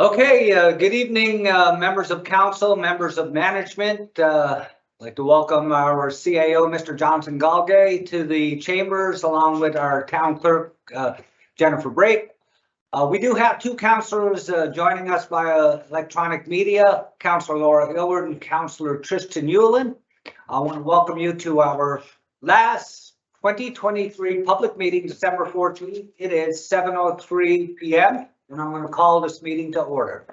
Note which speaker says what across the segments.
Speaker 1: Okay, good evening, members of council, members of management. I'd like to welcome our CAO, Mr. Johnson Galgay, to the chambers, along with our town clerk, Jennifer Brake. We do have two councilors joining us via electronic media, Councilor Laura Ilward and Councilor Tristan Hewlin. I want to welcome you to our last 2023 public meeting, December 14th. It is 7:03 p.m. and I'm going to call this meeting to order.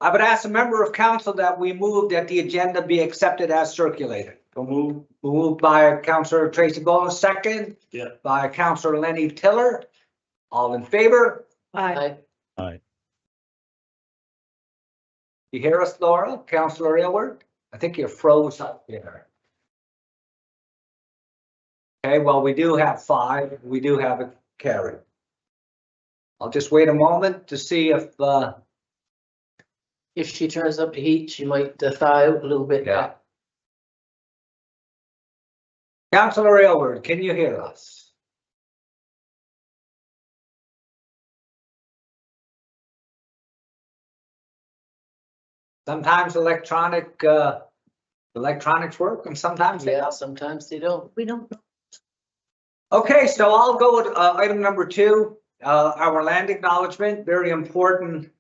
Speaker 1: I would ask a member of council that we move that the agenda be accepted as circulated. Moved by Councilor Tracy Bowen, second. Yeah. By Councilor Lenny Tiller. All in favor?
Speaker 2: Aye.
Speaker 3: Aye.
Speaker 1: You hear us, Laura? Councilor Aylward? I think you're froze up there. Okay, well, we do have 5. We do have it carried. I'll just wait a moment to see
Speaker 2: If she turns up the heat, she might thaw out a little bit.
Speaker 1: yeah. Councilor Aylward, can you hear us? Sometimes electronics work and sometimes they
Speaker 2: Yeah,
Speaker 1: don't.
Speaker 2: sometimes they don't. We don't.
Speaker 1: Okay, so I'll go with item number 2, our land acknowledgement, very important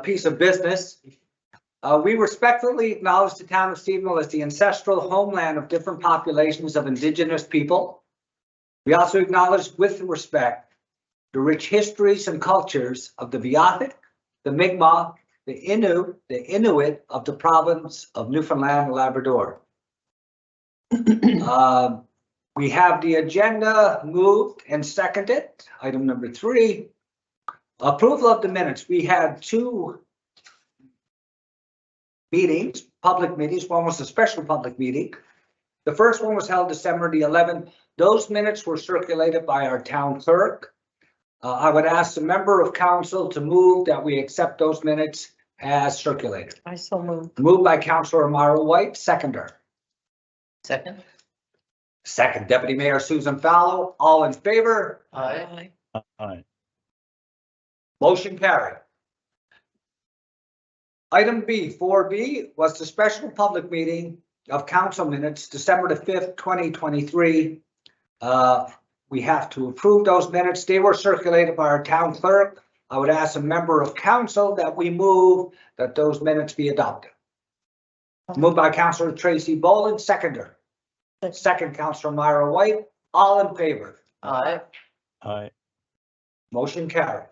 Speaker 1: piece of business. We respectfully acknowledge the town of Stephenville as the ancestral homeland of different populations of indigenous people. We also acknowledge with respect the rich histories and cultures of the Beothuk, the Mi'kmaq, the Innu, the Inuit of the province of Newfoundland and Labrador. We have the agenda moved and seconded. Item number 3, approval of the minutes. We had 2 meetings, public meetings. One was a special public meeting. The first one was held December the 11th. Those minutes were circulated by our town clerk. I would ask the member of council to move that we accept those minutes as circulated.
Speaker 4: I so moved.
Speaker 1: Moved by Councilor Mara White, seconder.
Speaker 2: Second.
Speaker 1: Second, Deputy Mayor Susan Fallow. All in favor?
Speaker 2: Aye.
Speaker 3: Aye.
Speaker 1: Motion carried. Item B, 4B, was the special public meeting of council minutes, December the 5th, 2023. We have to approve those minutes. They were circulated by our town clerk. I would ask a member of council that we move that those minutes be adopted. Moved by Councilor Tracy Boland, seconder. Second, Councilor Myra White. All in favor?
Speaker 2: Aye.
Speaker 3: Aye.
Speaker 1: Motion carried.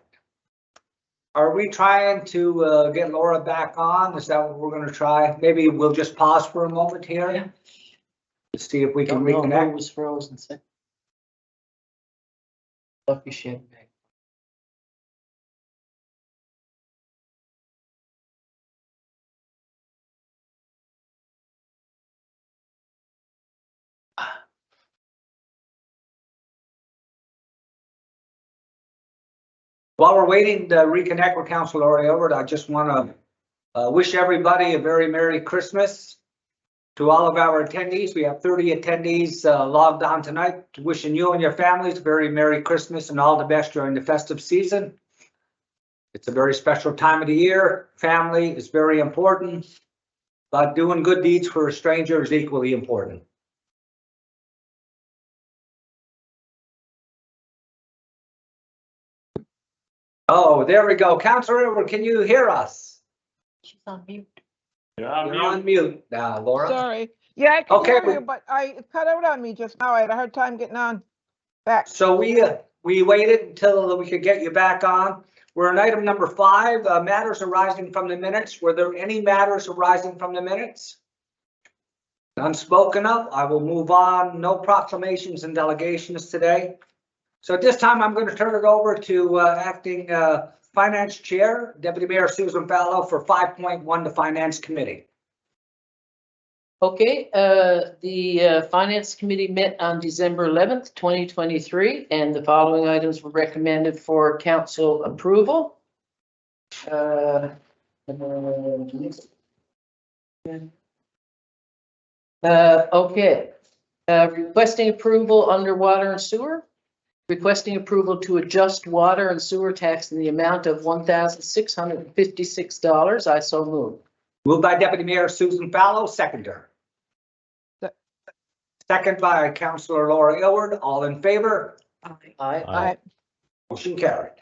Speaker 1: Are we trying to get Laura back on? Is that what we're going to try? Maybe we'll just pause for a moment here.
Speaker 2: Yeah.
Speaker 1: To see if we can
Speaker 2: Don't know who
Speaker 1: reconnect.
Speaker 2: was frozen. Lucky shit.
Speaker 1: While we're waiting to reconnect with Councilor Aylward, I just want to wish everybody a very Merry Christmas. To all of our attendees, we have 30 attendees logged on tonight. Wishing you and your families a very Merry Christmas and all the best during the festive season. It's a very special time of the year. Family is very important, but doing good deeds for a stranger is equally important. Oh, there we go. Councilor Aylward, can you hear us?
Speaker 4: She's on mute.
Speaker 1: You're on mute now, Laura.
Speaker 5: Sorry. Yeah, I can
Speaker 1: Okay,
Speaker 5: hear
Speaker 1: we-
Speaker 5: you, but it cut out on me just now. I had a hard time getting on back.
Speaker 1: So we waited until we could get you back on. We're on item number 5, matters arising from the minutes. Were there any matters arising from the minutes? None spoken of. I will move on. No proclamations and delegations today. So at this time, I'm going to turn it over to acting finance chair, Deputy Mayor Susan Fallow, for 5.1, the finance committee.
Speaker 2: Okay, the Finance Committee met on December 11th, 2023, and the following items were recommended for council approval. Okay, requesting approval under water and sewer. requesting approval to adjust water and sewer tax in the amount of $1,656. I so move.
Speaker 1: Moved by Deputy Mayor Susan Fallow, seconder.
Speaker 5: Se-
Speaker 1: Second by Councillor Laura Aylward. All in favor?
Speaker 2: Aye.
Speaker 5: Aye.
Speaker 1: Motion carried.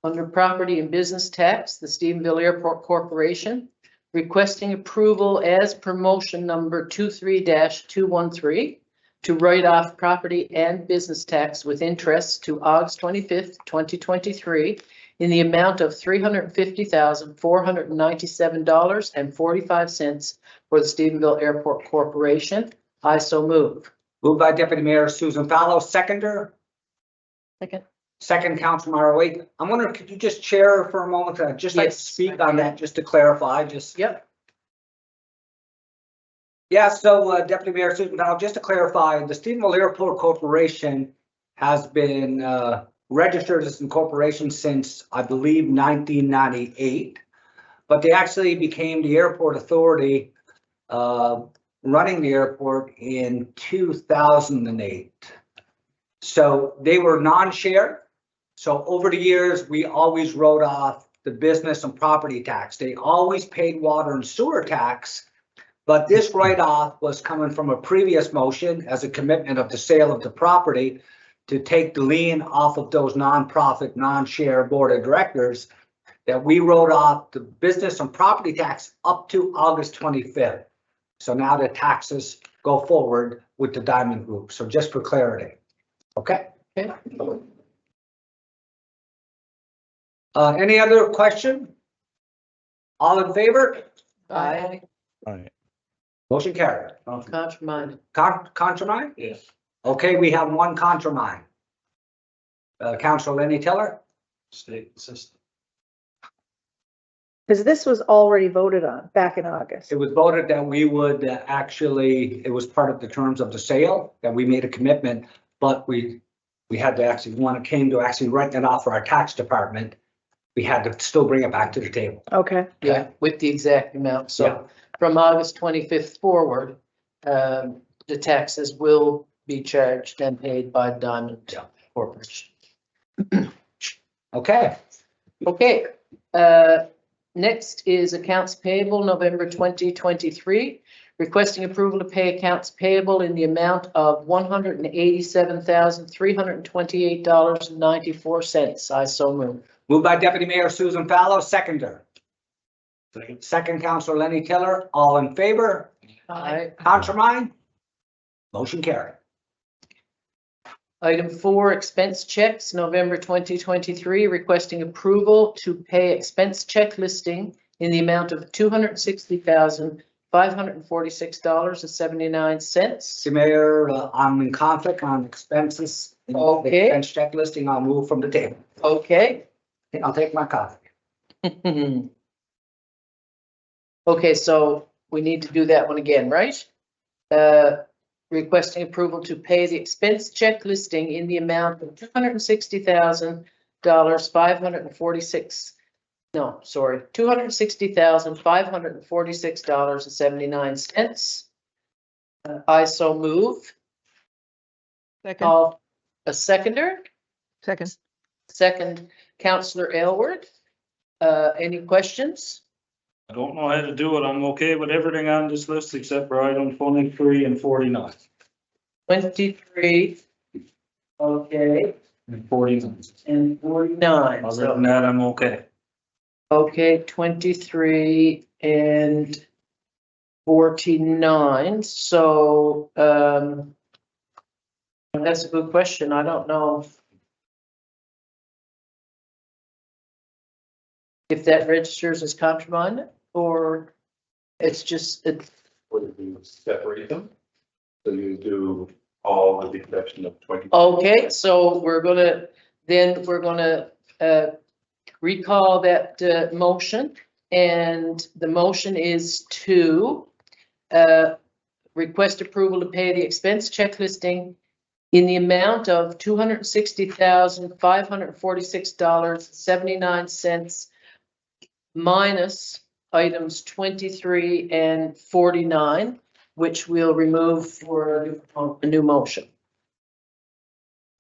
Speaker 2: Under property and business tax, the Stephenville Airport Corporation requesting approval as per motion number 23-213 to write off property and business tax with interest to August 25th, 2023 in the amount of $350,497.45 for the Stephenville Airport Corporation. I so move.
Speaker 1: Moved by Deputy Mayor Susan Fallow, seconder.
Speaker 2: Second.
Speaker 1: Second, Councilor Wade. I'm wondering, could you just chair for a moment? I'd just like to
Speaker 2: Yes,
Speaker 1: speak
Speaker 2: I
Speaker 1: on that, just to clarify,
Speaker 2: Yep.
Speaker 1: Yeah, so Deputy Mayor Susan Fallow, just to clarify, the Stephenville Airport Corporation has been registered as an corporation since, I believe, 1998. But they actually became the airport authority, running the airport in 2008. So they were non-share. So over the years, we always wrote off the business and property tax. They always paid water and sewer tax. But this write-off was coming from a previous motion as a commitment of the sale of the property to take the lien off of those nonprofit, non-share board of directors, that we wrote off the business and property tax up to August 25th. So now the taxes go forward with the Diamond Group. So just for clarity. Okay.
Speaker 2: Okay.
Speaker 1: Any other question? All in favor?
Speaker 2: Aye.
Speaker 1: Motion carried.
Speaker 2: Contramine.
Speaker 1: Contramine?
Speaker 3: Yes.
Speaker 1: Okay, we have one contramine. Councilor Lenny Tiller?
Speaker 3: State system.
Speaker 4: Because this was already voted on back in August.
Speaker 1: It was voted that we would actually, it was part of the terms of the sale, that we made a commitment, but we had to actually, when it came to actually writing it off for our tax department, we had to still bring it back to the table.
Speaker 4: Okay.
Speaker 2: Yeah, with the exact amount.
Speaker 1: Yeah.
Speaker 2: So from August 25th forward, the taxes will be charged and paid by Diamond
Speaker 1: Yeah.
Speaker 2: Corporation.
Speaker 1: Okay,
Speaker 2: Okay, next is accounts payable, November 2023, requesting approval to pay accounts payable in the amount of $187,328.94. I so move.
Speaker 1: moved by Deputy Mayor Susan Fallow, seconder.
Speaker 3: Second.
Speaker 1: Second, Councilor Lenny Tiller, all in favor?
Speaker 2: Aye.
Speaker 1: Contramine? Motion carried.
Speaker 2: Item 4, expense checks, November 2023, requesting approval to pay expense check listing in the amount of $260,546.79.
Speaker 1: Mayor, I'm in conflict on expenses.
Speaker 2: Okay.
Speaker 1: Expense check listing, I'll move from the table.
Speaker 2: Okay.
Speaker 1: I'll take my coffee.
Speaker 2: Okay, so we need to do that one again, right? Requesting approval to pay the expense check listing in the amount of $260,546.79. I so move.
Speaker 5: Second.
Speaker 2: Call a seconder.
Speaker 5: Second.
Speaker 2: Second, Councillor Aylward. Any questions?
Speaker 3: I don't know how to do it. I'm okay with everything on this list except for item 23 and 49.
Speaker 2: 23. Okay,
Speaker 3: And 49.
Speaker 2: and 49.
Speaker 3: Other
Speaker 2: So,
Speaker 3: than that, I'm okay.
Speaker 2: okay, 23 and 49. So, that's a good question. I don't know if that registers as contraband or it's just, it's,
Speaker 6: Would you separate them? So you do all with the exception of 20.
Speaker 2: okay, so we're gonna recall that motion. And the motion is to request approval to pay the expense check listing in the amount of $260,546.79 minus items 23 and 49, which we'll remove for a new motion.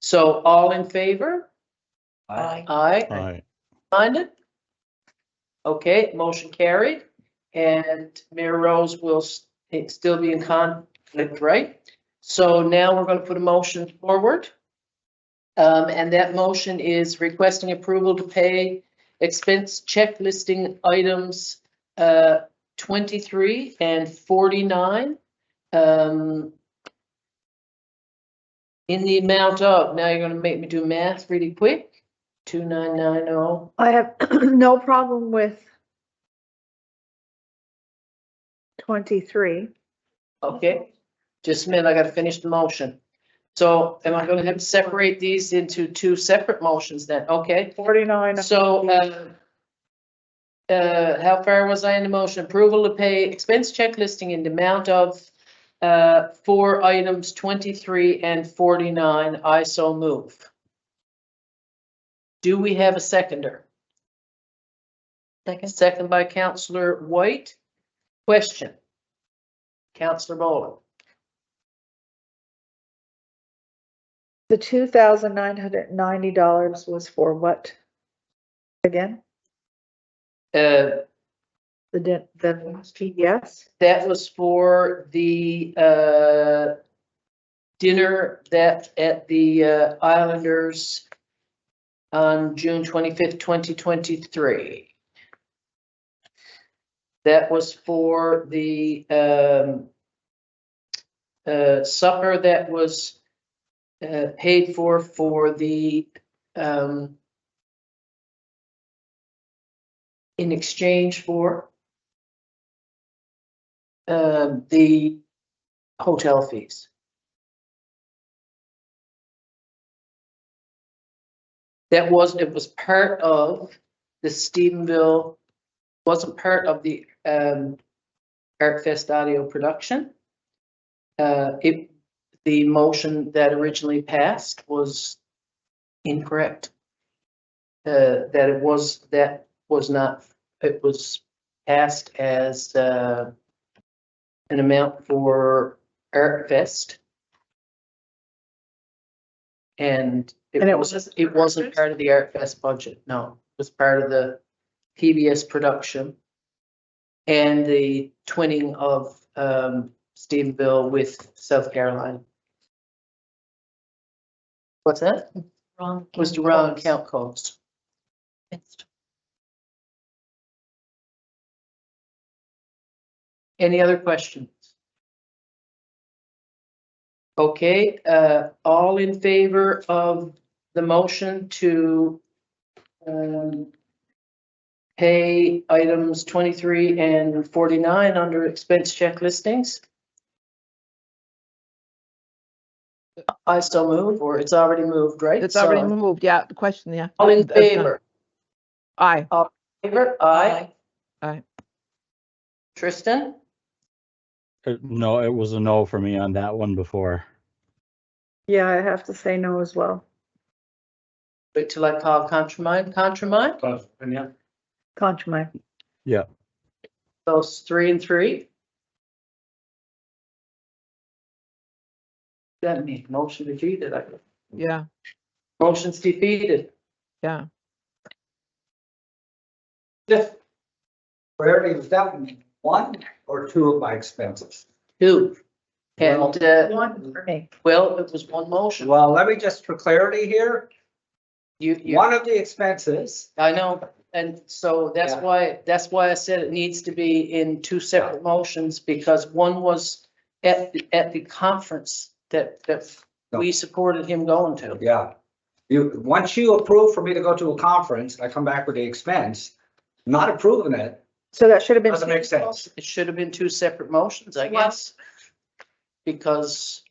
Speaker 2: So all in favor?
Speaker 1: Aye.
Speaker 2: Aye.
Speaker 7: Aye.
Speaker 2: Minded? Okay, motion carried. And Mayor Rose will still be in conflict, right? So now we're going to put a motion forward. And that motion is requesting approval to pay expense check listing items 23 and 49 in the amount of, now you're going to make me do math really quick, 2990.
Speaker 4: I have no problem with 23.
Speaker 2: Okay, just a minute, I gotta finish the motion. So am I gonna have to separate these into two separate motions then? Okay,
Speaker 4: 49.
Speaker 2: so, how far was I in the motion? Approval to pay expense check listing in the amount of, for items 23 and 49, I so move. Do we have a seconder? Second by Councillor White. Question. Councillor Boland.
Speaker 4: The $2,990 was for what? Again,
Speaker 2: The
Speaker 4: PBS?
Speaker 2: That was for the dinner that at the Islanders on June 25th, 2023. That was for the supper that was paid for the in exchange for the hotel fees. It was part of the Stephenville, wasn't part of the Art Fest audio production. The motion that originally passed was incorrect. It was passed as an amount for Art Fest. And it wasn't part of the Art Fest budget, no. It was part of the PBS production and the twinning of Stephenville with South Carolina. What's that?
Speaker 8: Wrong.
Speaker 2: Was the wrong count codes. Any other questions? Okay, all in favor of the motion to pay items 23 and 49 under expense check listings? I still move, or it's already moved, right?
Speaker 5: It's already
Speaker 2: So,
Speaker 5: moved, yeah, the question, yeah.
Speaker 2: all in
Speaker 5: It's done.
Speaker 2: favor?
Speaker 5: Aye.
Speaker 2: Favor? Aye.
Speaker 5: Aye.
Speaker 2: Tristan?
Speaker 7: No, it was a no for me on that one before.
Speaker 4: Yeah, I have to say no as well.
Speaker 2: Wait till I call Contramine. Contramine?
Speaker 3: Yeah.
Speaker 4: Contra.
Speaker 7: Yeah.
Speaker 2: Those 3 and 3. That means motion defeated.
Speaker 5: Yeah,
Speaker 2: Motion's defeated.
Speaker 5: yeah.
Speaker 1: Just clarity, was that one or two of my expenses?
Speaker 2: 2. And,
Speaker 4: One for me.
Speaker 2: well, it was one motion.
Speaker 1: Well, let me just, for clarity here,
Speaker 2: You,
Speaker 1: one of the expenses,
Speaker 2: I know, and so that's
Speaker 1: Yeah.
Speaker 2: why I said it needs to be in 2 separate motions, because one was at the conference that we supported him going to.
Speaker 1: yeah. Once you approve for me to go to a conference, I come back with the expense, not approving it,
Speaker 4: So that should have been.
Speaker 1: doesn't make sense.
Speaker 2: It should have been 2 separate motions, I guess. Because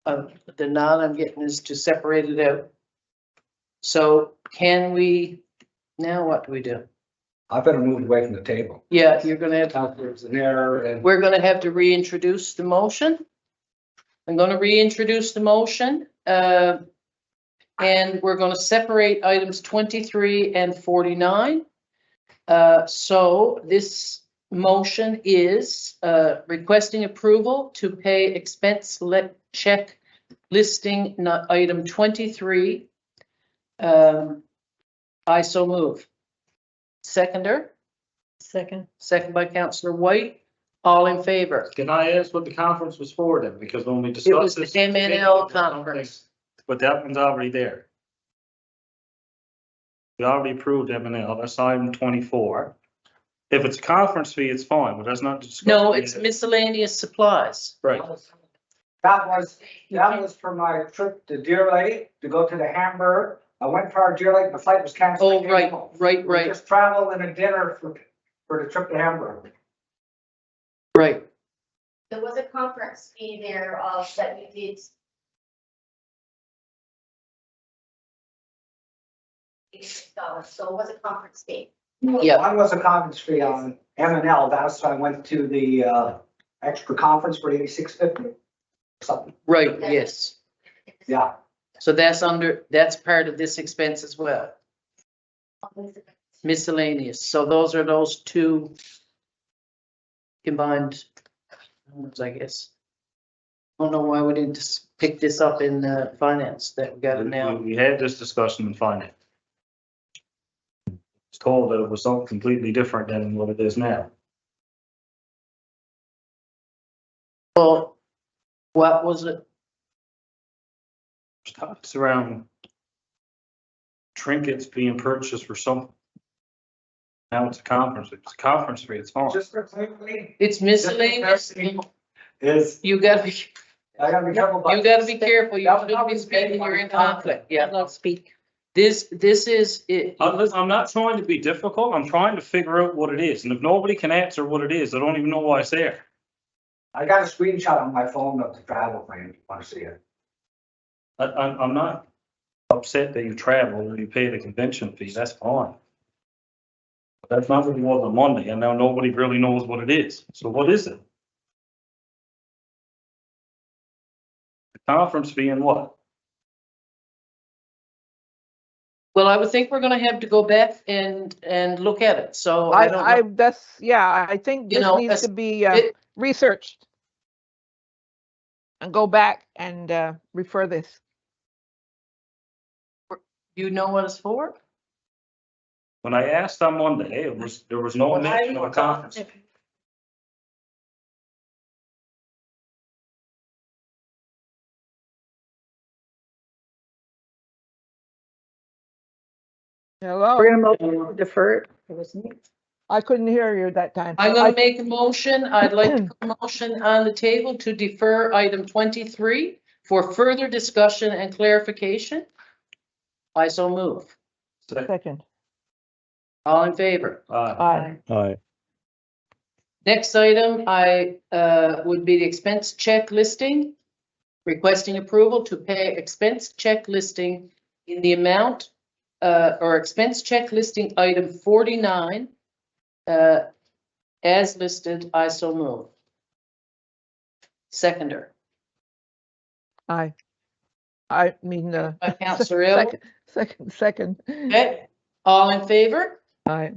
Speaker 2: the nod I'm getting is to separate it out. So can we, now what do we do?
Speaker 1: I've been moved away from the table.
Speaker 2: Yeah, you're gonna have,
Speaker 1: Counselors in there and
Speaker 2: we're gonna have to reintroduce the motion. I'm gonna reintroduce the motion, and we're gonna separate items 23 and 49. So this motion is requesting approval to pay expense check listing item 23. I so move. Seconder,
Speaker 4: Second.
Speaker 2: second by Councillor White. All in favor?
Speaker 3: Can I ask what the conference was for then? Because when we
Speaker 2: It was
Speaker 3: discussed
Speaker 2: the
Speaker 3: this.
Speaker 2: MNL conference.
Speaker 3: But that one's already there. We already approved MNL, that's item 24. If it's a conference fee, it's fine, but that's not.
Speaker 2: No, it's miscellaneous supplies.
Speaker 3: Right.
Speaker 1: That was for my trip to Deer Lake, to go to the Hamburg. I went for our Deer Lake, the flight was canceled.
Speaker 2: Oh, right.
Speaker 1: We just traveled and a dinner for the trip to Hamburg.
Speaker 2: Right.
Speaker 8: There was a conference fee there that we did. $86, so it was a conference fee.
Speaker 2: Yeah,
Speaker 1: One was a conference fee on M&L, that's why I went to the extra conference for $86.50. Something,
Speaker 2: right, yes.
Speaker 1: yeah.
Speaker 2: So that's part of this expense as well. Miscellaneous. So those are those two combined, I guess. I don't know why we didn't just pick this up in finance that we got it now.
Speaker 3: We had this discussion in finance. It's told that it was something completely different than what it is now.
Speaker 2: Well, what was it?
Speaker 3: It's around trinkets being purchased for something. Now it's a conference, it's a conference fee, it's fine.
Speaker 1: Just for clarity,
Speaker 2: It's miscellaneous.
Speaker 1: is,
Speaker 2: You gotta be,
Speaker 1: I gotta be careful.
Speaker 2: you gotta be careful. You shouldn't be speaking, you're in conflict. Yeah.
Speaker 4: Don't speak.
Speaker 2: This is it.
Speaker 3: I'm not trying to be difficult, I'm trying to figure out what it is, and if nobody can answer what it is, I don't even know why it's there.
Speaker 1: I got a screenshot on my phone of the travel plan, if you want to see it.
Speaker 3: I'm not upset that you travel or you pay the convention fee, that's fine. But that's not what it was on Monday, and now nobody really knows what it is, so what is it? The conference fee and what?
Speaker 2: Well, I would think we're gonna have to go back and look at it. So I don't know.
Speaker 5: I think
Speaker 2: You
Speaker 5: this
Speaker 2: know,
Speaker 5: needs to be
Speaker 2: it-
Speaker 5: researched. And go back and refer this.
Speaker 2: You know what it's for?
Speaker 3: When I asked on Monday, there was no mention of a conference.
Speaker 5: Hello,
Speaker 4: We're gonna motion to defer it. It was me.
Speaker 5: I couldn't hear you that time.
Speaker 2: I'm gonna make a motion. I'd like to put a motion on the table to defer item 23 for further discussion and clarification. I so move.
Speaker 5: Second,
Speaker 2: All in favor?
Speaker 5: aye.
Speaker 7: Aye.
Speaker 2: Next item, would be the expense check listing. Requesting approval to pay expense check listing in the amount, or expense check listing item 49. As listed, I so move. Seconder.
Speaker 5: Aye. I mean,
Speaker 2: By Councillor Hill.
Speaker 5: second,
Speaker 2: Okay, all in favor?
Speaker 5: aye.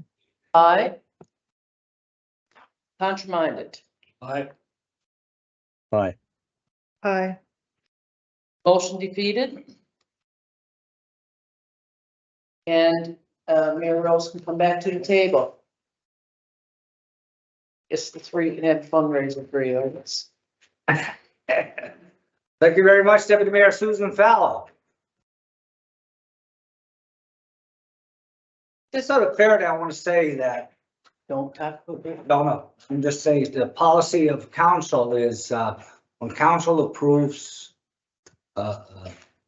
Speaker 2: Aye. Contraminded.
Speaker 3: Aye.
Speaker 7: Aye.
Speaker 4: Aye.
Speaker 2: Motion defeated. And Mayor Rose can come back to the table. It's the three can have fundraiser for you, I guess.
Speaker 1: Thank you very much, Deputy Mayor Susan Fallow. Just out of clarity, I want to say that,
Speaker 2: Don't talk about it.
Speaker 1: no, I'm just saying the policy of council is, when council approves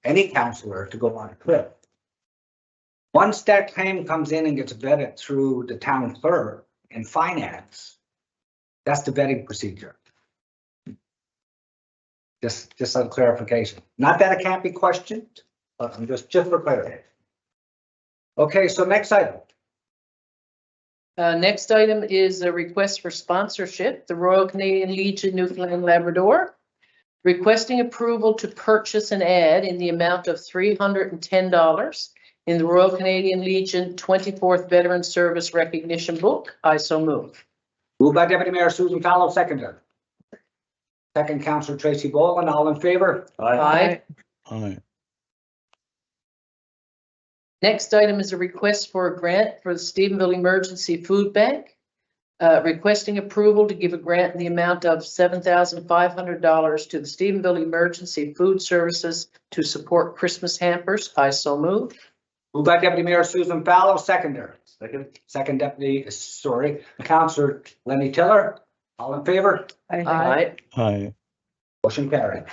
Speaker 1: any counselor to go on a trip, once that claim comes in and gets vetted through the town clerk and finance, that's the vetting procedure. Just on clarification. Not that it can't be questioned, but I'm just for clarity. Okay, so next item.
Speaker 2: Next item is a request for sponsorship, the Royal Canadian Legion Newfoundland Labrador. Requesting approval to purchase an ad in the amount of $310 in the Royal Canadian Legion 24th Veteran Service Recognition Book. I so move.
Speaker 1: Moved by Deputy Mayor Susan Fallow, seconder. Second, Counselor Tracy Boland, all in favor?
Speaker 2: Aye.
Speaker 7: Aye.
Speaker 2: Next item is a request for a grant for the Stephenville Emergency Food Bank. Requesting approval to give a grant in the amount of $7,500 to the Stephenville Emergency Food Services to support Christmas hampers. I so move.
Speaker 1: Moved by Deputy Mayor Susan Fallow, seconder.
Speaker 3: Second.
Speaker 1: Second Counselor Lenny Tiller, all in favor?
Speaker 2: Aye.
Speaker 7: Aye.
Speaker 1: Motion carried.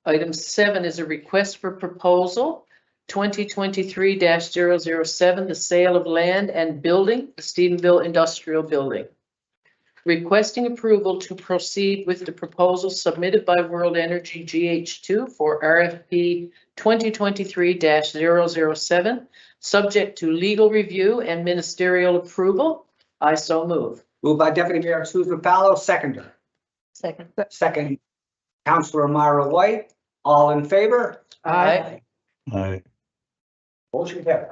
Speaker 2: Item 7 is a request for proposal 2023-007, the sale of land and building, the Stephenville Industrial Building. Requesting approval to proceed with the proposal submitted by World Energy GH2 for RFP 2023-007, subject to legal review and ministerial approval. I so move.
Speaker 1: Moved by Deputy Mayor Susan Fallow, seconder.
Speaker 4: Second.
Speaker 1: Second, Counselor Myra White, all in favor?
Speaker 2: Aye.
Speaker 7: Aye.
Speaker 1: Motion carried.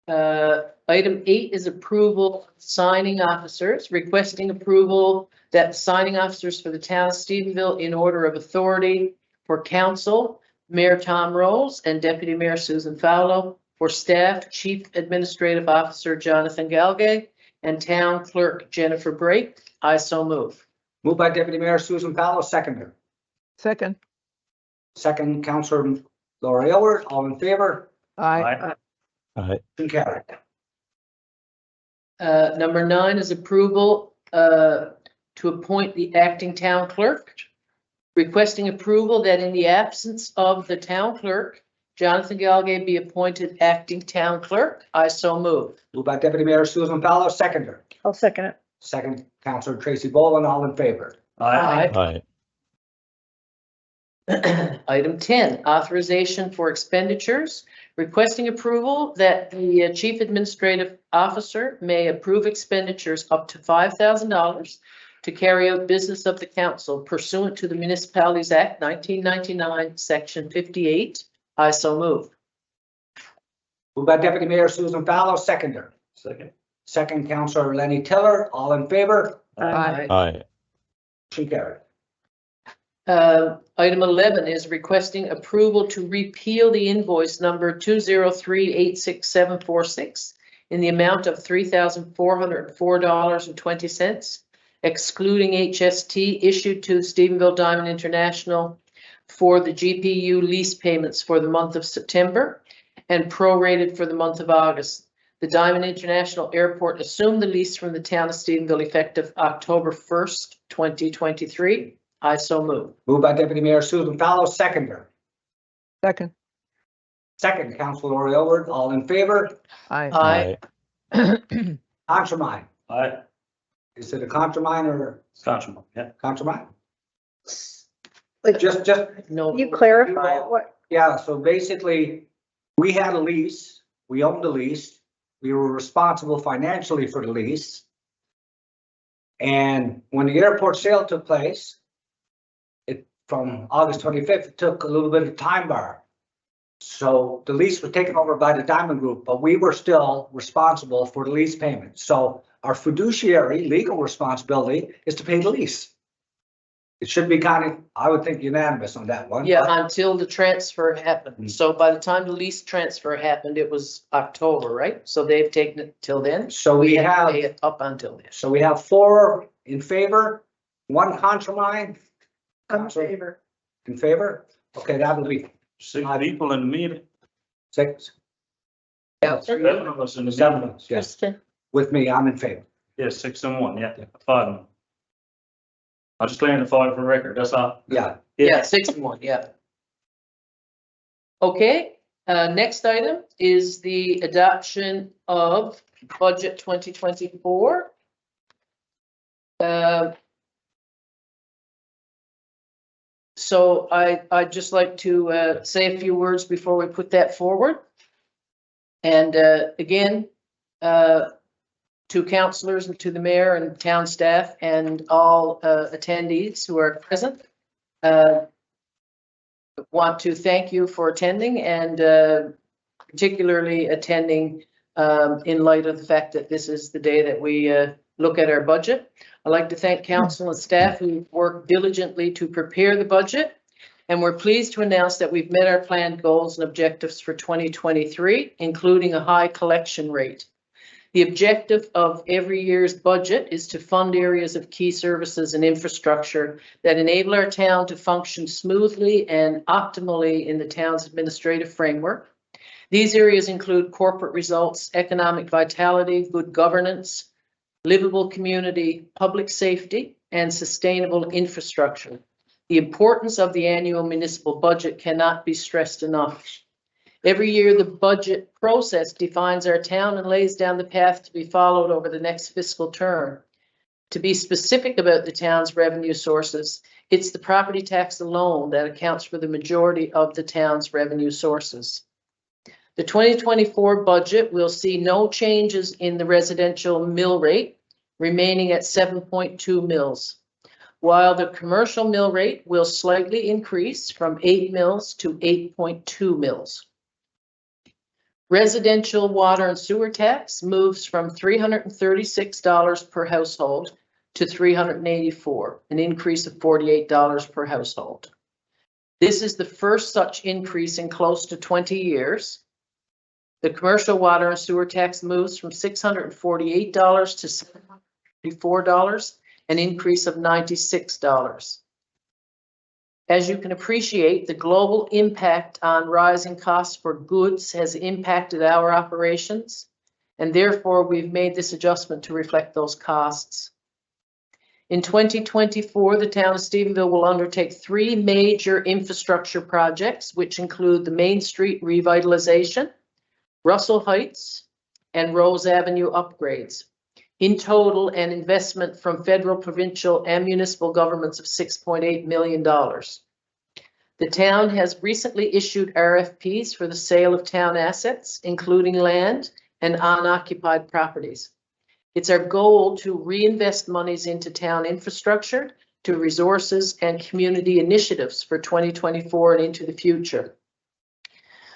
Speaker 2: Item 8 is approval of signing officers, requesting approval that signing officers for the town of Stephenville in order of authority for council, Mayor Tom Rolls and Deputy Mayor Susan Fowler, for staff, Chief Administrative Officer Jonathan Galgay and Town Clerk Jennifer Brake. I so move.
Speaker 1: Moved by Deputy Mayor Susan Fallow, seconder.
Speaker 5: Second.
Speaker 1: Second, Counselor Laurie Elward, all in favor?
Speaker 5: Aye.
Speaker 7: Aye.
Speaker 1: Motion carried.
Speaker 2: Number 9 is approval to appoint the acting town clerk. Requesting approval that in the absence of the town clerk, Jonathan Galgay be appointed acting town clerk. I so move.
Speaker 1: Moved by Deputy Mayor Susan Fallow, seconder.
Speaker 4: I'll second it.
Speaker 1: Second, Counselor Tracy Boland, all in favor?
Speaker 3: Aye.
Speaker 7: Aye.
Speaker 2: Item 10, authorization for expenditures. Requesting approval that the Chief Administrative Officer may approve expenditures up to $5,000 to carry out business of the council pursuant to the Municipalities Act 1999, Section 58. I so move.
Speaker 1: Moved by Deputy Mayor Susan Fallow, seconder.
Speaker 3: Second.
Speaker 1: Second, Counselor Lenny Tiller, all in favor?
Speaker 5: Aye.
Speaker 7: Aye.
Speaker 1: Motion carried.
Speaker 2: Item 11 is requesting approval to repeal the invoice number 203-86746 in the amount of $3,404.20, excluding HST issued to Stephenville Diamond International for the GPU lease payments for the month of September and prorated for the month of August. The Diamond International Airport assumed the lease from the town of Stephenville effective October 1st, 2023. I so move.
Speaker 1: Moved by Deputy Mayor Susan Fallow, seconder.
Speaker 5: Second.
Speaker 1: Second, Counselor Laurie Elward, all in favor?
Speaker 5: Aye.
Speaker 2: Aye.
Speaker 1: Contramine.
Speaker 3: Aye.
Speaker 1: Is it a contramine or
Speaker 3: Constable, yeah.
Speaker 1: contramine?
Speaker 4: Like,
Speaker 1: Just,
Speaker 2: No.
Speaker 4: you clarify what,
Speaker 1: yeah, so basically, we had a lease, we owned the lease, we were responsible financially for the lease. And when the airport sale took place, from August 25th, it took a little bit of time bar. So the lease was taken over by the Diamond Group, but we were still responsible for the lease payment. So our fiduciary legal responsibility is to pay the lease. It should be kind of, I would think, unanimous on that one.
Speaker 2: Yeah,
Speaker 1: but-
Speaker 2: until the transfer happened. So by the time the lease transfer happened, it was October, right? So they've taken it till then.
Speaker 1: So we
Speaker 2: had to
Speaker 1: have,
Speaker 2: pay it up until then.
Speaker 1: so we have 4 in favor, 1 contramine.
Speaker 4: I'm in
Speaker 1: Counselor
Speaker 4: favor.
Speaker 1: in favor? Okay, that'll be
Speaker 3: 6 people in the meeting.
Speaker 1: 6. Yeah,
Speaker 3: 7 of us in the
Speaker 1: 7,
Speaker 3: meeting.
Speaker 1: yes,
Speaker 4: Kristen.
Speaker 1: with me, I'm in favor.
Speaker 3: Yeah, 6 and 1, yeah, 5. I just claimed the 5 for the record, that's all.
Speaker 1: Yeah,
Speaker 2: Yeah, 6 and 1, yeah. Okay, next item is the adoption of budget 2024. So I'd just like to say a few words before we put that forward. And again, to councilors and to the mayor and town staff and all attendees who are present, want to thank you for attending and particularly attending in light of the fact that this is the day that we look at our budget. I'd like to thank council and staff who worked diligently to prepare the budget. And we're pleased to announce that we've met our planned goals and objectives for 2023, including a high collection rate. The objective of every year's budget is to fund areas of key services and infrastructure that enable our town to function smoothly and optimally in the town's administrative framework. These areas include corporate results, economic vitality, good governance, livable community, public safety, and sustainable infrastructure. The importance of the annual municipal budget cannot be stressed enough. Every year, the budget process defines our town and lays down the path to be followed over the next fiscal term. To be specific about the town's revenue sources, it's the property tax alone that accounts for the majority of the town's revenue sources. The 2024 budget will see no changes in the residential mill rate, remaining at 7.2 mills, while the commercial mill rate will slightly increase from 8 mills to 8.2 mills. Residential water and sewer tax moves from $336 per household to $384, an increase of $48 per household. This is the first such increase in close to 20 years. The commercial water and sewer tax moves from $648 to $754, an increase of $96. As you can appreciate, the global impact on rising costs for goods has impacted our operations, and therefore we've made this adjustment to reflect those costs. In 2024, the town of Stephenville will undertake 3 major infrastructure projects, which include the Main Street revitalization, Russell Heights, and Rose Avenue upgrades. In total, an investment from federal, provincial, and municipal governments of $6.8 million. The town has recently issued RFPs for the sale of town assets, including land and unoccupied properties. It's our goal to reinvest monies into town infrastructure, to resources and community initiatives for 2024 and into the future.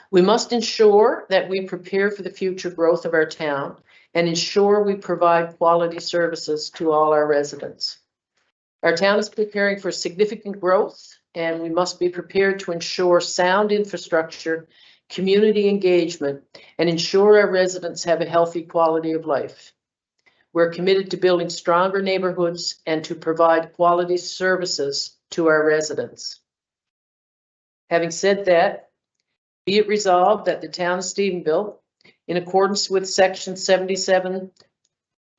Speaker 2: We must ensure that we prepare for the future growth of our town and ensure we provide quality services to all our residents. Our town is preparing for significant growth, and we must be prepared to ensure sound infrastructure, community engagement, and ensure our residents have a healthy quality of life. We're committed to building stronger neighborhoods and to provide quality services to our residents. Having said that, be it resolved that the town of Stephenville, in accordance with section 77.1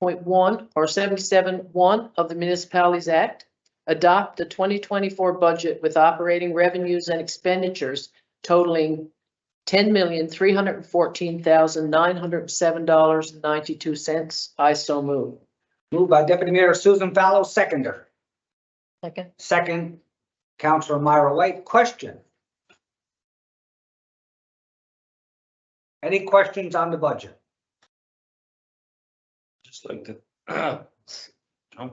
Speaker 2: or 77.1 of the Municipalities Act, adopt the 2024 budget with operating revenues and expenditures totaling $10,314,907.92. I so move.
Speaker 1: Moved by Deputy Mayor Susan Fallow, seconder.
Speaker 2: Second.
Speaker 1: Second, Councilor Myra White. Question. Any questions on the budget?
Speaker 3: Just like to.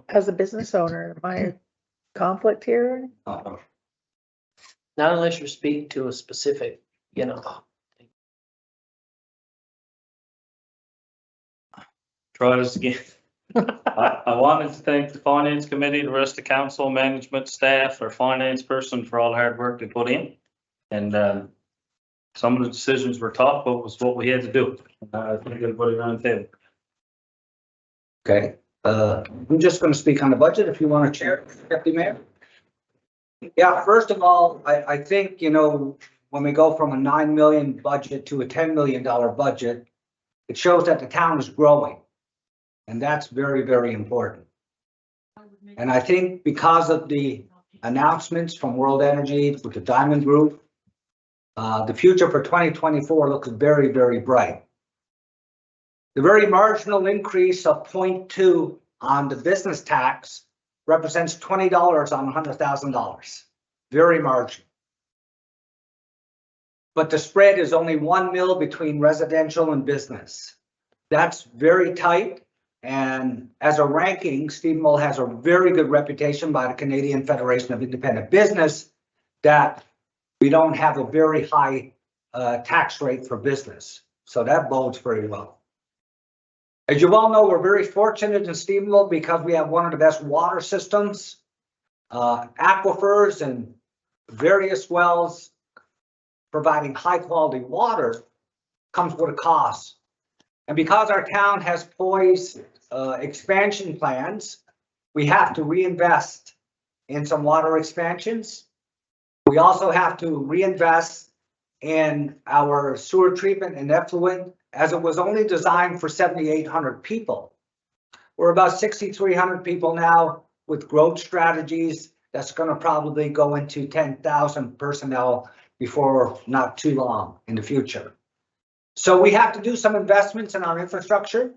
Speaker 4: As a business owner, am I conflict here?
Speaker 1: Oh,
Speaker 2: Not unless you're speaking to a specific,
Speaker 3: Try this again. I wanted to thank the finance committee, the rest of the council, management, staff, our finance person for all the hard work they put in. And some of the decisions were tough, but it was what we had to do. I think everybody around the table.
Speaker 1: okay. I'm just going to speak on the budget if you want to chair, Deputy Mayor. Yeah, first of all, I think, when we go from a $9 million budget to a $10 million budget, it shows that the town is growing. And that's very, very important. And I think because of the announcements from World Energy with the Diamond Group, the future for 2024 looks very, very bright. The very marginal increase of 0.2 on the business tax represents $20 on $100,000. Very marginal. But the spread is only 1 mil between residential and business. That's very tight. And as a ranking, Stephenville has a very good reputation by the Canadian Federation of Independent Business that we don't have a very high tax rate for business. So that bodes very well. As you all know, we're very fortunate in Stephenville because we have one of the best water systems, aquifers and various wells providing high quality water comes with a cost. And because our town has poised expansion plans, we have to reinvest in some water expansions. We also have to reinvest in our sewer treatment and effluent, as it was only designed for 7,800 people. We're about 6,300 people now with growth strategies. That's going to probably go into 10,000 personnel before not too long in the future. So we have to do some investments in our infrastructure.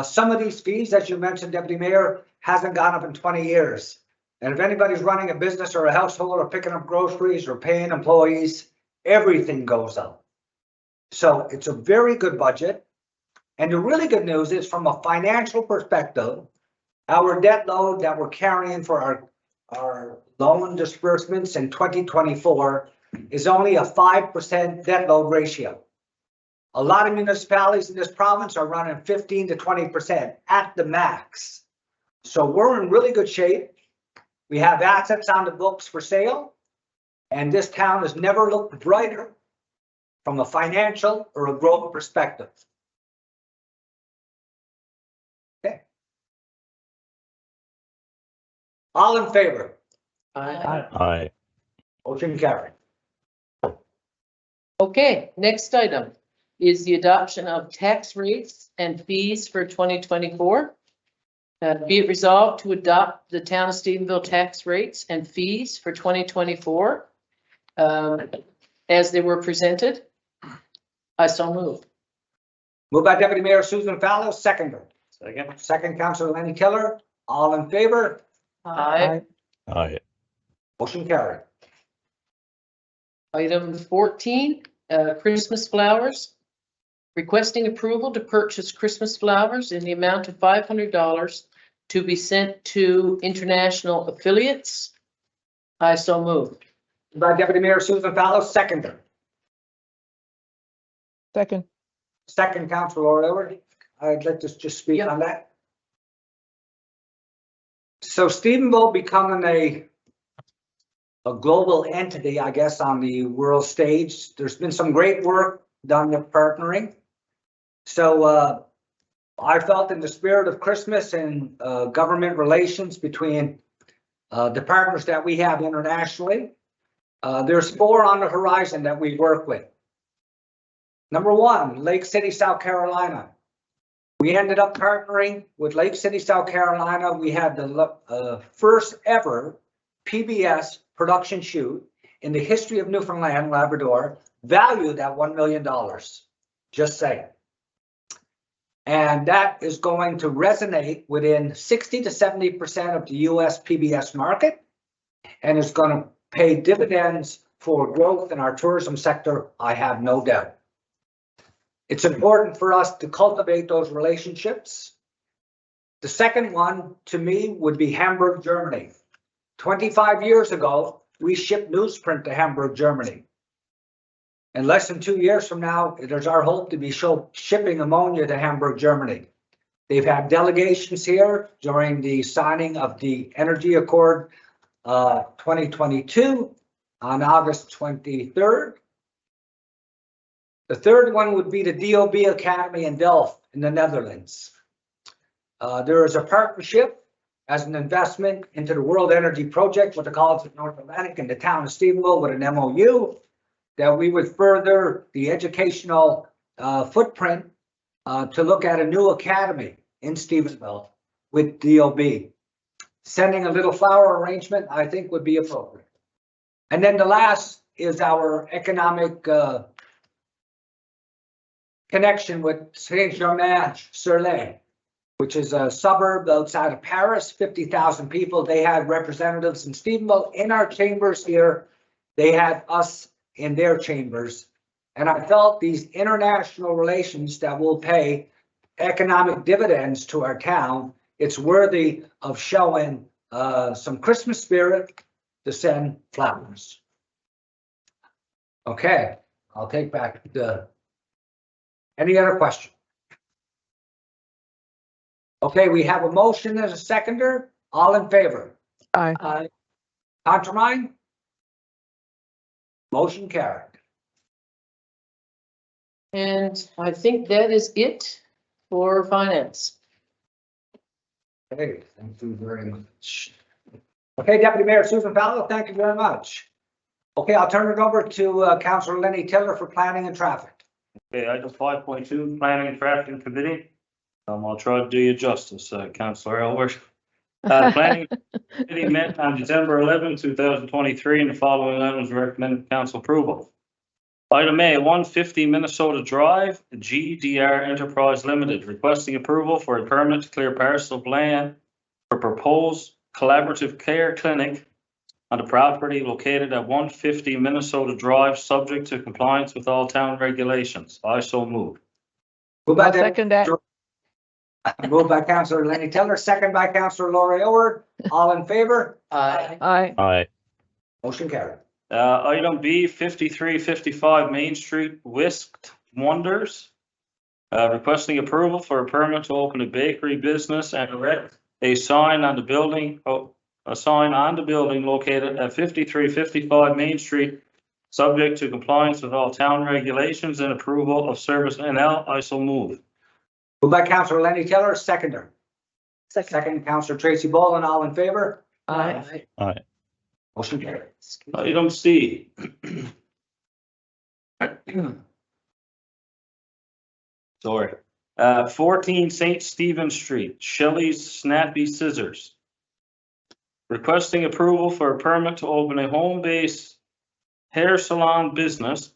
Speaker 1: Some of these fees, as you mentioned, Deputy Mayor, hasn't gone up in 20 years. And if anybody's running a business or a household or picking up groceries or paying employees, everything goes up. So it's a very good budget. And the really good news is, from a financial perspective, our debt load that we're carrying for our loan disbursements in 2024 is only a 5% debt load ratio. A lot of municipalities in this province are running 15 to 20% at the max. So we're in really good shape. We have assets on the books for sale, and this town has never looked brighter from a financial or a growth perspective. Okay. All in favor?
Speaker 7: Aye.
Speaker 1: Motion carried.
Speaker 2: Okay, next item is the adoption of tax rates and fees for 2024. Be it resolved to adopt the town of Stephenville tax rates and fees for 2024 as they were presented. I so move.
Speaker 1: Moved by Deputy Mayor Susan Fallow, seconder.
Speaker 3: Second.
Speaker 1: Second, Councilor Lenny Keller. All in favor?
Speaker 2: Aye.
Speaker 7: Aye.
Speaker 1: Motion carried.
Speaker 2: Item 14, Christmas flowers. Requesting approval to purchase Christmas flowers in the amount of $500 to be sent to international affiliates. I so moved.
Speaker 1: Moved by Deputy Mayor Susan Fallow, seconder.
Speaker 5: Second.
Speaker 1: Second, Councilor Lord. I'd like to just speak on that. So Stephenville becoming a global entity, I guess, on the world stage. There's been some great work done with partnering. So I felt, in the spirit of Christmas and government relations between the partners that we have internationally, there's 4 on the horizon that we work with. Number 1, Lake City, South Carolina. We ended up partnering with Lake City, South Carolina. We had the first ever PBS production shoot in the history of Newfoundland and Labrador, valued at $1 million. Just saying. And that is going to resonate within 60 to 70% of the US PBS market, and it's going to pay dividends for growth in our tourism sector, I have no doubt. It's important for us to cultivate those relationships. The second one, to me, would be Hamburg, Germany. 25 years ago, we shipped newsprint to Hamburg, Germany. And less than 2 years from now, there's our hope to be shipping ammonia to Hamburg, Germany. They've had delegations here during the signing of the Energy Accord 2022 on August 23rd. The third one would be the DOB Academy in Delft in the Netherlands. There is a partnership as an investment into the World Energy Project with the College of North Atlantic and the town of Stephenville with an MOU that we would further the educational footprint to look at a new academy in Stephenville with DOB. Sending a little flower arrangement, I think, would be appropriate. And then the last is our economic connection with Saint-Germain-sur-Laye, which is a suburb outside of Paris, 50,000 people. They had representatives in Stephenville in our chambers here. They had us in their chambers. And I felt these international relations that will pay economic dividends to our town, it's worthy of showing some Christmas spirit to send flowers. Okay, I'll take back the, any other question? Okay, we have a motion as a seconder. All in favor?
Speaker 4: Aye.
Speaker 2: Aye.
Speaker 1: Contra mine? Motion carried.
Speaker 2: And I think that is it for finance.
Speaker 1: Okay, thank you very much. Okay, Deputy Mayor Susan Fallow, thank you very much. Okay, I'll turn it over to Councillor Lenny Tiller for planning and traffic.
Speaker 3: Okay, item 5.2, Planning and Traffic Committee. I'll try to do you justice, Councillor Elbert. The Planning Committee met on December 11, 2023, and the following items recommended council approval. Item A, 150 Minnesota Drive, GDR Enterprise Limited, requesting approval for a permit to clear parcel of land for proposed collaborative care clinic on the property located at 150 Minnesota Drive, subject to compliance with all town regulations. I so move.
Speaker 1: Moved by
Speaker 5: I'll second that.
Speaker 1: Moved by Councillor Lenny Tiller, second by Councillor Laurie Elward. All in favor?
Speaker 2: Aye.
Speaker 5: Aye.
Speaker 7: Aye.
Speaker 1: Motion carried.
Speaker 3: Item B, 5355 Main Street, Whisked Wonders. Requesting approval for a permit to open a bakery business and erect a sign on the building, located at 5355 Main Street, subject to compliance with all town regulations and approval of Service NL. I so move.
Speaker 1: Moved by Councillor Lenny Tiller, seconder.
Speaker 4: Second.
Speaker 1: Second, Councillor Tracy Boland, all in favor?
Speaker 5: Aye.
Speaker 7: Aye.
Speaker 1: Motion carried.
Speaker 3: Item C. Sorry. 14 St. Stephen Street, Shelley's Snappy Scissors. Requesting approval for a permit to open a home-based hair salon business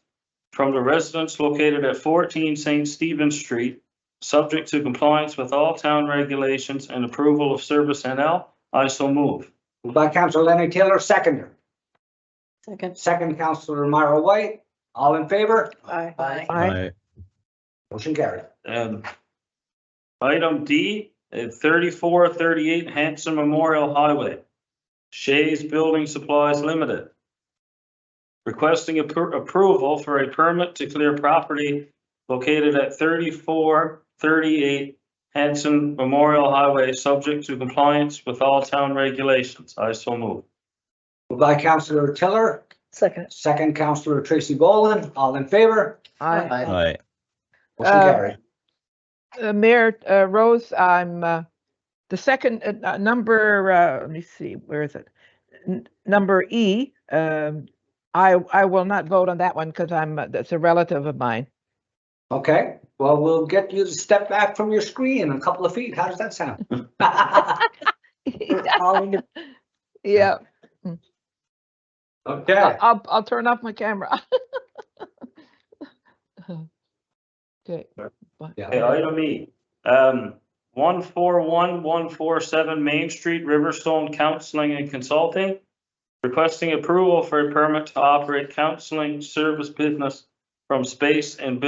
Speaker 3: from the residence located at 14 St. Stephen Street, subject to compliance with all town regulations and approval of Service NL. I so move.
Speaker 1: Moved by Councillor Lenny Tiller, seconder.
Speaker 4: Second.
Speaker 1: Second, Councillor Myra White, all in favor?
Speaker 4: Aye.
Speaker 5: Aye.
Speaker 7: Aye.
Speaker 1: Motion carried.
Speaker 3: Item D, 3438 Hanson Memorial Highway, Shays Building Supplies Limited. Requesting approval for a permit to clear property located at 3438 Hanson Memorial Highway, subject to compliance with all town regulations. I so move.
Speaker 1: Moved by Councillor Tiller,
Speaker 4: Second.
Speaker 1: second, Councillor Tracy Boland, all in favor?
Speaker 5: Aye.
Speaker 7: Aye.
Speaker 1: Motion
Speaker 5: Uh,
Speaker 1: carried.
Speaker 5: Mayor Rose, I'm the second number, let me see, where is it? Number E, I will not vote on that one because that's a relative of mine.
Speaker 1: Okay, well, we'll get you to step back from your screen a couple of feet. How does that sound?
Speaker 5: Yeah,
Speaker 1: Okay,
Speaker 5: I'll turn off my camera. Okay.
Speaker 1: yeah.
Speaker 3: Okay, item E, 141147 Main Street, Riverstone Counseling and Consulting. Requesting approval for a permit to operate counseling service business from space and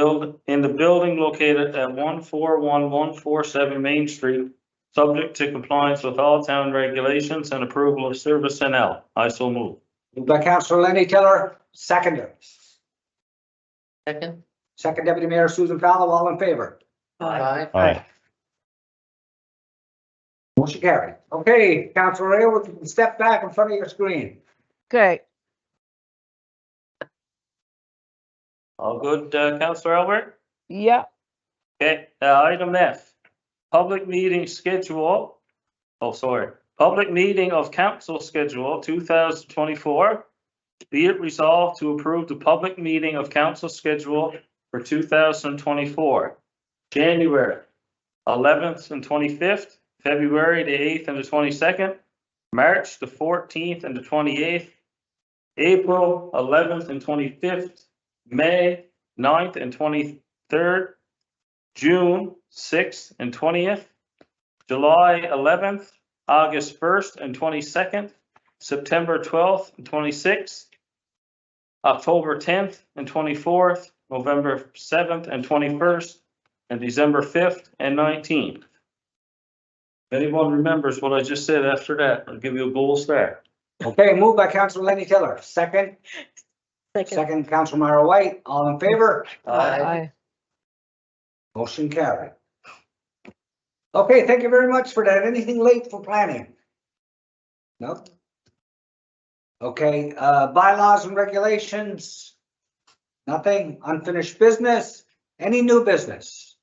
Speaker 3: in the building located at 141147 Main Street, subject to compliance with all town regulations and approval of Service NL. I so move.
Speaker 1: Moved by Councillor Lenny Tiller, seconder.
Speaker 2: Second.
Speaker 1: Second, Deputy Mayor Susan Fallow, all in favor?
Speaker 2: Aye.
Speaker 7: Aye.
Speaker 1: Motion carried. Okay, Councillor Aylward, you can step back in front of your screen.
Speaker 5: Okay,
Speaker 3: All good, Councillor Albert?
Speaker 5: yeah,
Speaker 3: Okay, item F, public meeting schedule. Public meeting of council schedule 2024. Be it resolved to approve the public meeting of council schedule for 2024. January 11th and 25th, February the 8th and the 22nd, March the 14th and the 28th, April 11th and 25th, May 9th and 23rd, June 6th and 20th, July 11th, August 1st and 22nd, September 12th and 26th, October 10th and 24th, November 7th and 21st, and December 5th and 19th. If anyone remembers what I just said after that, I'll give you a gold star.
Speaker 1: Okay, moved by Councillor Lenny Tiller, second.
Speaker 4: Second.
Speaker 1: Second, Councillor Myra White, all in favor?
Speaker 5: aye.
Speaker 1: Motion carried. Okay, thank you very much for that. Anything late for planning? No? Okay, bylaws and regulations? Nothing. Unfinished business? Any new business?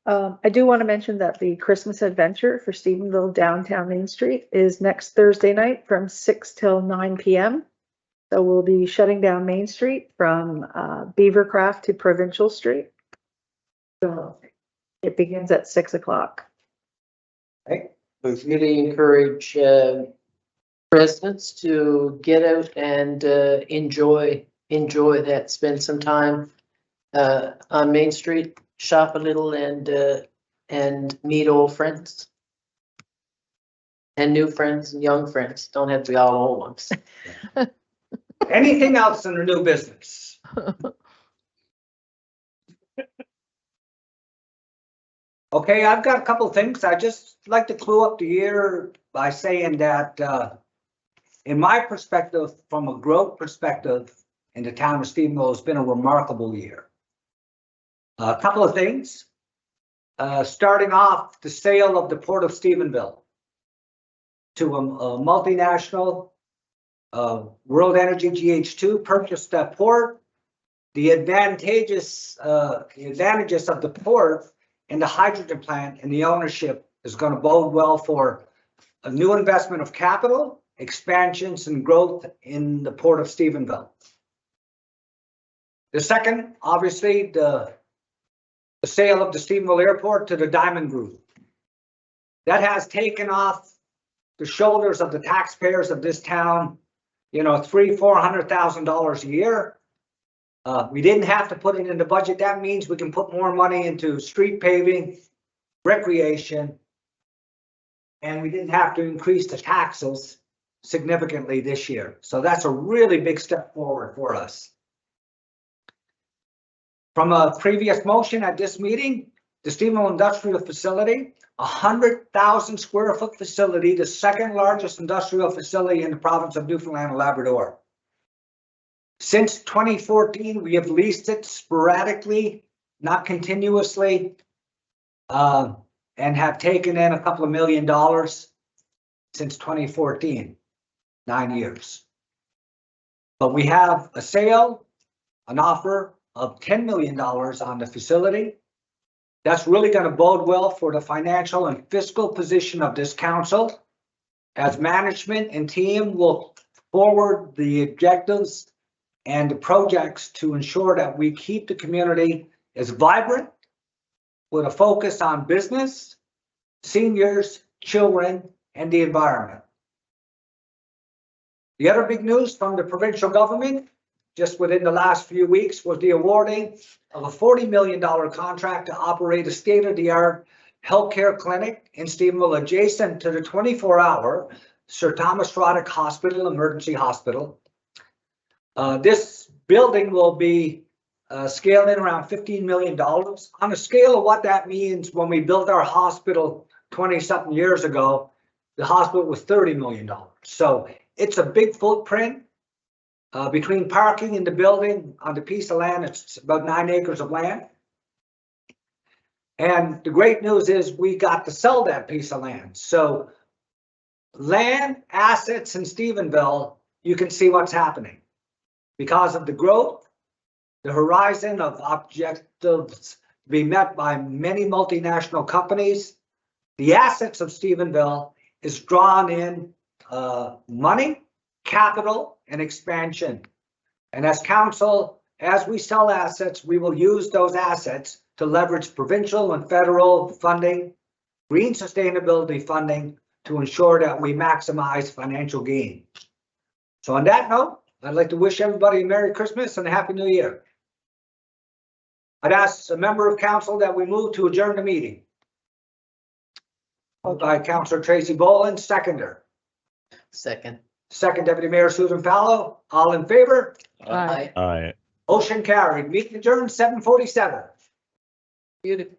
Speaker 4: I do want to mention that the Christmas adventure for Stephenville downtown Main Street is next Thursday night from 6 till 9 p.m. So we'll be shutting down Main Street from Beavercraft to Provincial Street. So it begins at 6 o'clock.
Speaker 1: Okay.
Speaker 2: We really encourage residents to get out and enjoy that, spend some time on Main Street, shop a little and meet old friends. And new friends and young friends, don't have to be all old ones.
Speaker 1: Anything else in the new business? Okay, I've got a couple of things. I just like to clue up the year by saying that, in my perspective, from a growth perspective, in the town of Stephenville, has been a remarkable year. A couple of things. Starting off, the sale of the Port of Stephenville to a multinational, World Energy GH2 purchased that port. The advantages of the port and the hydrogen plant and the ownership is going to bode well for a new investment of capital, expansions and growth in the Port of Stephenville. The second, obviously, the sale of the Stephenville Airport to the Diamond Group. That has taken off the shoulders of the taxpayers of this town, you know, $300,000–400,000 a year. We didn't have to put it in the budget. That means we can put more money into street paving, recreation, and we didn't have to increase the taxes significantly this year. So that's a really big step forward for us. From a previous motion at this meeting, the Stephenville Industrial Facility, 100,000 square foot facility, the second largest industrial facility in the province of Newfoundland and Labrador. Since 2014, we have leased it sporadically, not continuously, and have taken in a couple of $1 million since 2014, 9 years. But we have a sale, an offer of $10 million on the facility. That's really going to bode well for the financial and fiscal position of this council, as management and team will forward the objectives and the projects to ensure that we keep the community as vibrant with a focus on business, seniors, children, and the environment. The other big news from the provincial government just within the last few weeks was the awarding of a $40 million contract to operate a state-of-the-art healthcare clinic in Stephenville adjacent to the 24-hour Sir Thomas Roddick Hospital, Emergency Hospital. This building will be scaled in around $15 million. On a scale of what that means, when we built our hospital 20-something years ago, the hospital was $30 million. So it's a big footprint. Between parking and the building on the piece of land, it's about 9 acres of land. And the great news is we got to sell that piece of land. So land assets in Stephenville, you can see what's happening. Because of the growth, the horizon of objectives to be met by many multinational companies, the assets of Stephenville is drawn in money, capital, and expansion. And as council, as we sell assets, we will use those assets to leverage provincial and federal funding, green sustainability funding, to ensure that we maximize financial gain. So on that note, I'd like to wish everybody a Merry Christmas and a Happy New Year. I'd ask a member of council that we move to adjourn the meeting. Moved by Councillor Tracy Boland, seconder.
Speaker 2: Second.
Speaker 1: Second, Deputy Mayor Susan Fallow. All in favor?
Speaker 2: Aye.
Speaker 7: Aye.
Speaker 1: Motion carried. Meeting adjourned 7:47.
Speaker 2: Beautiful.